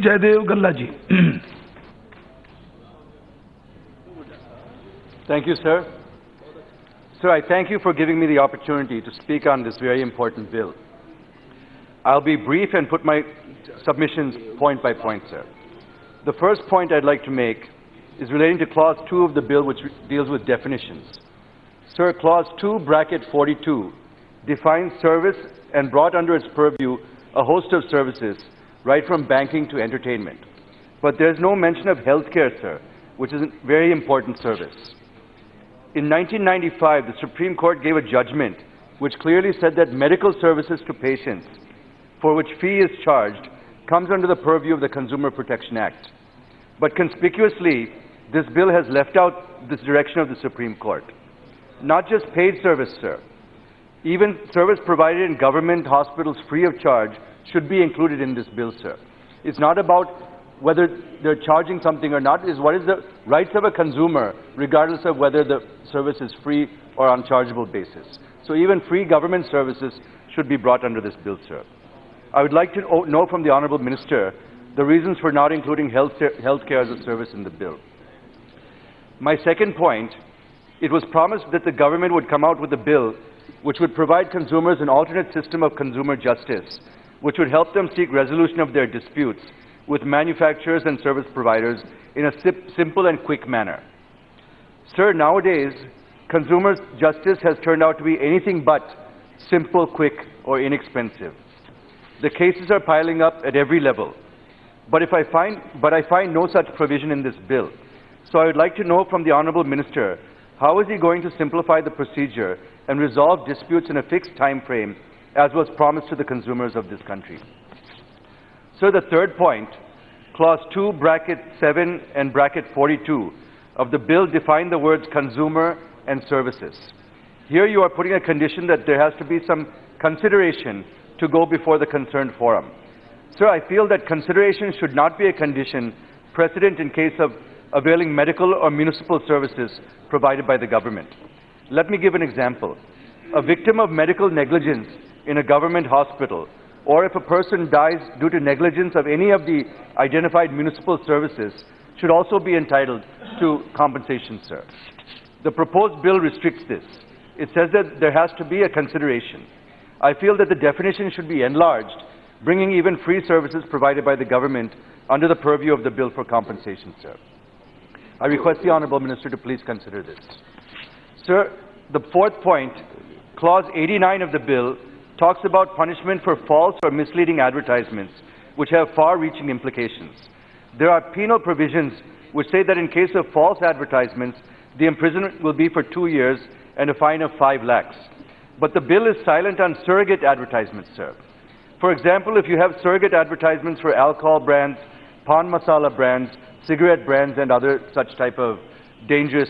Jaydev, Galla ji. Thank you, sir. Sir, I thank you for giving me the opportunity to speak on this very important bill. I'll be brief and put my submissions point by point, sir. The first point I'd like to make is relating to Clause 2 of the bill, which deals with definitions. Sir, Clause 2, bracket 42, defines service and brought under its purview a host of services, right from banking to entertainment. But there's no mention of healthcare, sir, which is a very important service. In 1995, the Supreme Court gave a judgment which clearly said that medical services to patients for which fee is charged comes under the purview of the Consumer Protection Act. But conspicuously, this bill has left out this direction of the Supreme Court. Not just paid service, sir. Even service provided in government hospitals free of charge should be included in this bill, sir. It's not about whether they're charging something or not, is what is the rights of a consumer, regardless of whether the service is free or on chargeable basis. So even free government services should be brought under this bill, sir. I would like to know from the Honourable Minister the reasons for not including healthcare as a service in the bill. My second point, it was promised that the government would come out with a bill which would provide consumers an alternate system of consumer justice, which would help them seek resolution of their disputes with manufacturers and service providers in a simple and quick manner. Sir, nowadays, consumer justice has turned out to be anything but simple, quick, or inexpensive. The cases are piling up at every level. But I find no such provision in this bill. So I would like to know from the Honourable Minister, how is he going to simplify the procedure and resolve disputes in a fixed time frame, as was promised to the consumers of this country? So the third point, Clause 2, bracket 7 and bracket 42 of the bill define the words consumer and services. Here you are putting a condition that there has to be some consideration to go before the concerned forum. Sir, I feel that consideration should not be a condition precedent in case of availing medical or municipal services provided by the government. Let me give an example. A victim of medical negligence in a government hospital, or if a person dies due to negligence of any of the identified municipal services, should also be entitled to compensation, sir. The proposed bill restricts this. It says that there has to be a consideration. I feel that the definition should be enlarged, bringing even free services provided by the government under the purview of the bill for compensation, sir. I request the Honourable Minister to please consider this. Sir, the fourth point, Clause 89 of the bill, talks about punishment for false or misleading advertisements, which have far-reaching implications. There are penal provisions which say that in case of false advertisements, the imprisonment will be for 2 years and a fine of 5 lakhs. But the bill is silent on surrogate advertisements, sir. For example, if you have surrogate advertisements for alcohol brands, pan masala brands, cigarette brands, and other such type of dangerous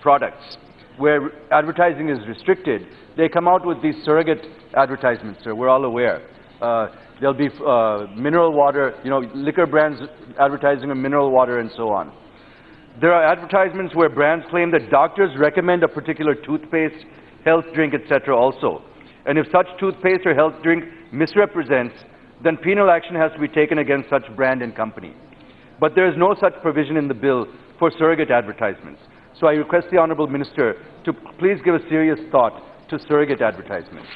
products, where advertising is restricted, they come out with these surrogate advertisements, sir. We're all aware. There'll be mineral water, liquor brands advertising of mineral water and so on. There are advertisements where brands claim that doctors recommend a particular toothpaste, health drink, etc. also. And if such toothpaste or health drink misrepresents, then penal action has to be taken against such brand and company. But there is no such provision in the bill for surrogate advertisements. So I request the Honourable Minister to please give a serious thought to surrogate advertisements.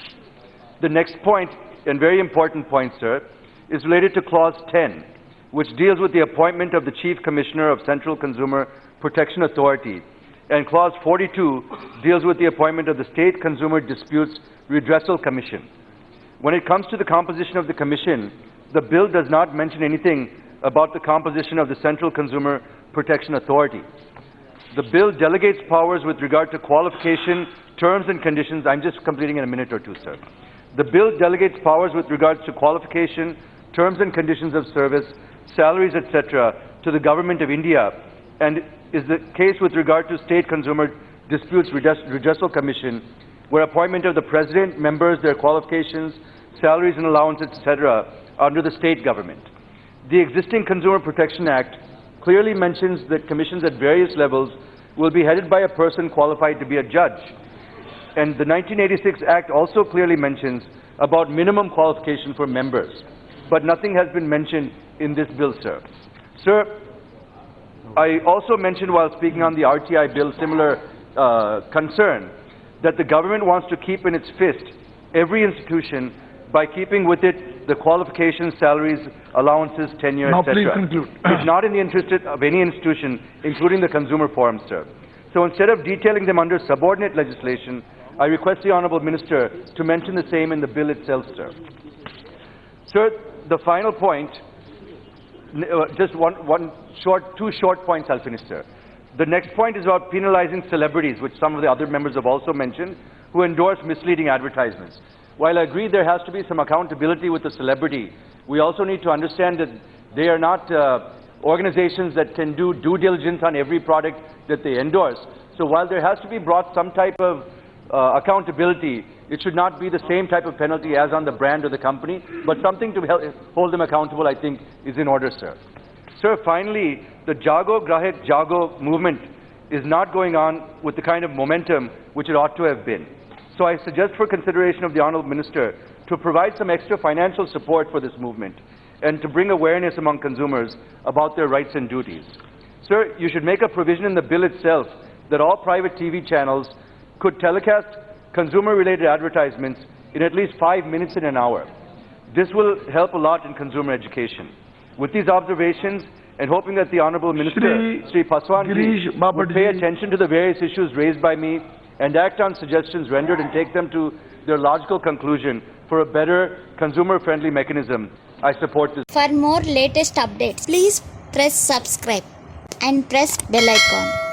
The next point, and very important point, sir, is related to Clause 10, which deals with the appointment of the Chief Commissioner of Central Consumer Protection Authority. And Clause 42 deals with the appointment of the State Consumer Disputes Redressal Commission. When it comes to the composition of the Commission, the bill does not mention anything about the composition of the Central Consumer Protection Authority. The bill delegates powers with regard to qualification, terms and conditions. I'm just completing in a minute or two, sir. The bill delegates powers with regards to qualification, terms and conditions of service, salaries, etc. to the Government of India, and is the case with regard to State Consumer Disputes Redressal Commission, where appointment of the President, members, their qualifications, salaries and allowances, etc. under the state government. The existing Consumer Protection Act clearly mentions that commissions at various levels will be headed by a person qualified to be a judge. And the 1986 Act also clearly mentions about minimum qualification for members. But nothing has been mentioned in this bill, sir. Sir, I also mentioned while speaking on the RTI bill similar concern that the government wants to keep in its fist every institution by keeping with it the qualifications, salaries, allowances, tenure, Now etc. please conclude. It's not in the interest of any institution, including the consumer forum, sir. So instead of detailing them under subordinate legislation, I request the Honourable Minister to mention the same in the bill itself, sir. Sir, the final point, just two short points I'll finish, sir. The next point is about penalizing celebrities, which some of the other members have also mentioned, who endorse misleading advertisements. While I agree there has to be some accountability with the celebrity, we also need to understand that they are not organizations that can do due diligence on every product that they endorse. So while there has to be brought some type of accountability, it should not be the same type of penalty as on the brand or the company, but something to hold them accountable, I think, is in order, sir. Sir, finally, the Jago Grahak Jago movement is not going on with the kind of momentum which it ought to have been. So I suggest for consideration of the Honourable Minister to provide some extra financial support for this movement and to bring awareness among consumers about their rights and duties. Sir, you should make a provision in the bill itself that all private TV channels could telecast consumer-related advertisements in at least 5 minutes in an hour. This will help a lot in consumer education. With these observations, and hoping that the Honourable Minister, Sri Paswanji, would pay attention to the various issues raised by me and act on suggestions rendered and take them to their logical conclusion for a better consumer-friendly mechanism, I support this. For more latest updates, please press subscribe and press bell icon.